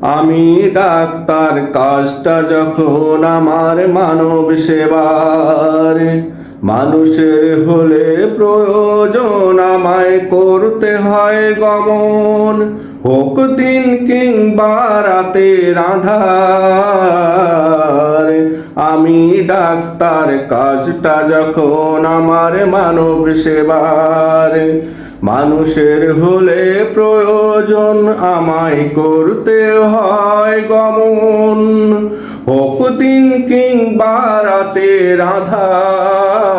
আমি ডাক্তার, কাজটা যখন আমার মানব সেবার। মানুষের হলে প্রয়োজন আমায় করতে হয় গমন, হোক দিন কিংবা রাতের আঁধার। আমি ডাক্তার, কাজটা যখন আমার মানব সেবার। মানুষের হলে প্রয়োজন আমায় করতে হয় গমন, হোক দিন কিংবা রাতের আঁধার।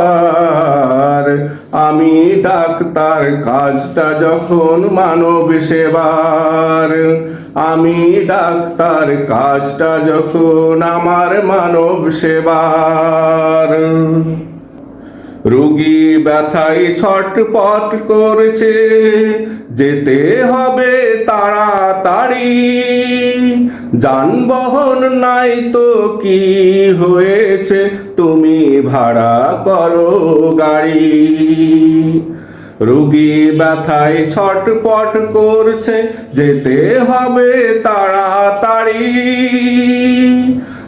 আমি ডাক্তার, কাজটা যখন মানব সেবার। আমি ডাক্তার, কাজটা যখন আমার মানব সেবার। রোগী ব্যথায় ছটপট করছে, যেতে হবে তাড়াতাড়ি। যানবাহন নাই তো কি হয়েছে, তুমি ভাড়া করো গাড়ি। রোগী ব্যথায় ছটপট করছে, যেতে হবে তাড়াতাড়ি।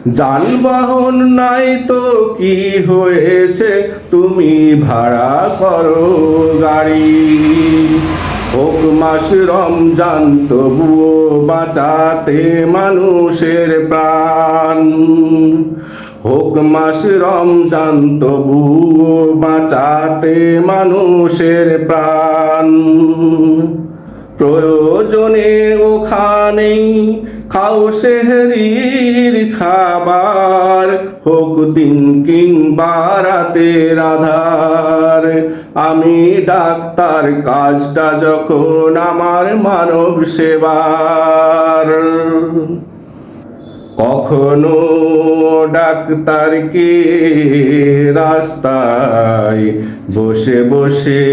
যানবাহন নাই তো কি হয়েছে, তুমি ভাড়া করো গাড়ি। হোক মাস রমজান, তবুও বাঁচাতে মানুষের প্রাণ। হোক মাস রমজান, তবুও বাঁচাতে মানুষের প্রাণ। প্রয়োজনে ওখানেই খাও সেহরির খাবার, হোক দিন কিংবা রাতের আঁধার। আমি ডাক্তার, কাজটা যখন আমার মানব সেবার। কখনো ডাক্তারকে রাস্তায় বসে বসে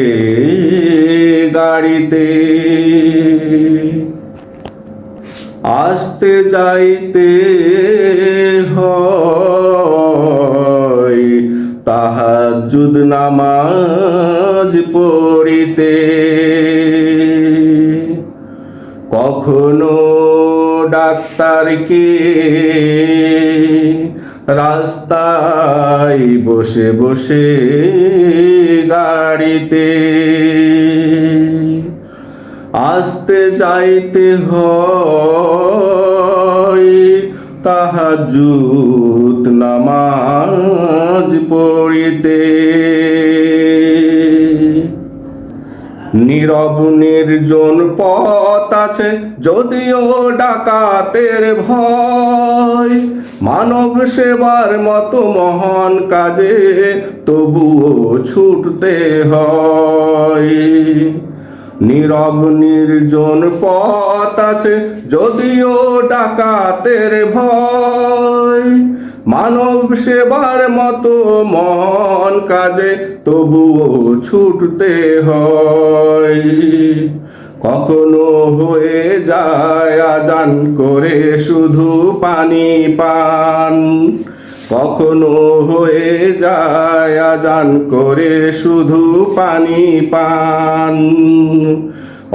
গাড়িতে আসতে যাইতে হয়, তাহাজ্জুদ নামাজ পড়িতে। কখনো ডাক্তারকে রাস্তায় বসে বসে গাড়িতে আসতে যাইতে হয়, তাহাজ্জুদ নামাজ পড়িতে। নীরব নির্জন পথ আছে, যদিও ডাকাতের ভয়। মানব সেবার মতো মহান কাজে তবুও ছুটতে হয়। নীরব নির্জন পথ আছে, যদিও ডাকাতের ভয়। মানব সেবার মতো মহান কাজে তবুও ছুটতে হয়। কখনো হয়ে যায় আজান করে শুধু পানি পান, কখনো হয়ে যায় আজান করে শুধু পানি পান।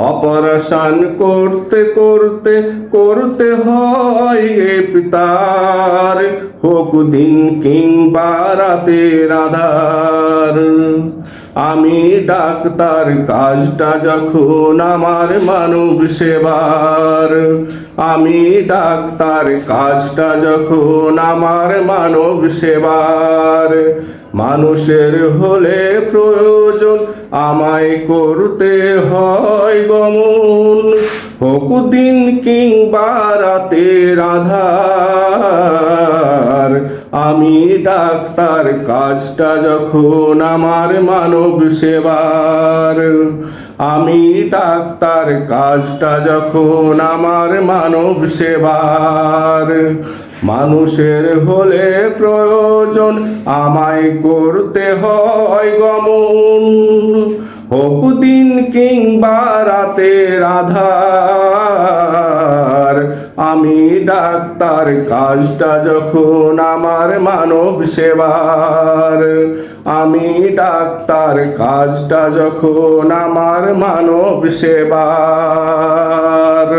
অপারেশন করতে করতে করতে হয় ইফতার, হোক দিন কিংবা রাতের আঁধার। আমি ডাক্তার, কাজটা যখন আমার মানব সেবার। আমি ডাক্তার, কাজটা যখন আমার মানব সেবার। মানুষের হলে প্রয়োজন আমায় করতে হয় গমন, হোক দিন কিংবা রাতের আঁধার। আমি ডাক্তার, কাজটা যখন আমার মানব সেবার। আমি ডাক্তার, কাজটা যখন আমার মানব সেবার। মানুষের হলে প্রয়োজন আমায় করতে হয় গমন, হোক দিন কিংবা রাতের আঁধার। আমি ডাক্তার, কাজটা যখন আমার মানব সেবার। আমি ডাক্তার, কাজটা যখন আমার মানব সেবার।